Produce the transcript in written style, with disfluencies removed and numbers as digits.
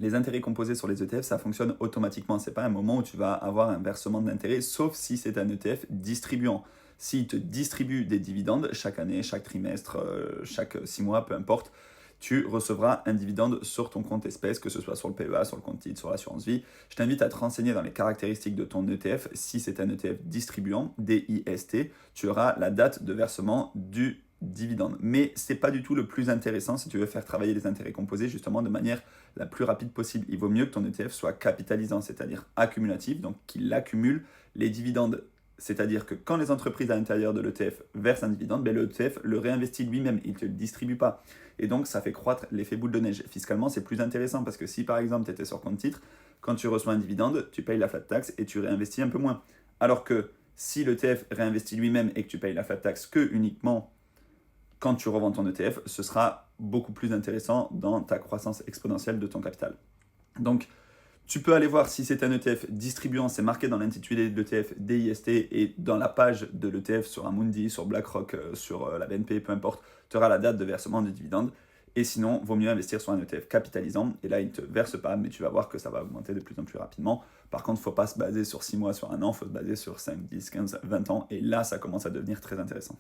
Les intérêts composés sur les ETF, ça fonctionne automatiquement. Ce n'est pas un moment où tu vas avoir un versement d'intérêt, sauf si c'est un ETF distribuant. S'il te distribue des dividendes chaque année, chaque trimestre, chaque 6 mois, peu importe, tu recevras un dividende sur ton compte espèce, que ce soit sur le PEA, sur le compte titre, sur l'assurance vie. Je t'invite à te renseigner dans les caractéristiques de ton ETF. Si c'est un ETF distribuant, DIST, tu auras la date de versement du dividende. Mais ce n'est pas du tout le plus intéressant si tu veux faire travailler les intérêts composés justement de manière la plus rapide possible. Il vaut mieux que ton ETF soit capitalisant, c'est-à-dire accumulatif, donc qu'il accumule les dividendes. C'est-à-dire que quand les entreprises à l'intérieur de l'ETF versent un dividende, ben l'ETF le réinvestit lui-même, il ne te le distribue pas. Et donc, ça fait croître l'effet boule de neige. Fiscalement, c'est plus intéressant parce que si, par exemple, tu étais sur compte titre, quand tu reçois un dividende, tu payes la flat tax et tu réinvestis un peu moins. Alors que si l'ETF réinvestit lui-même et que tu payes la flat tax que uniquement quand tu revends ton ETF, ce sera beaucoup plus intéressant dans ta croissance exponentielle de ton capital. Donc, tu peux aller voir si c'est un ETF distribuant, c'est marqué dans l'intitulé de l'ETF DIST et dans la page de l'ETF sur Amundi, sur BlackRock, sur la BNP, peu importe, tu auras la date de versement de dividendes. Et sinon, vaut mieux investir sur un ETF capitalisant. Et là, il ne te verse pas, mais tu vas voir que ça va augmenter de plus en plus rapidement. Par contre, il ne faut pas se baser sur 6 mois, sur un an, il faut se baser sur 5, 10, 15, 20 ans. Et là, ça commence à devenir très intéressant.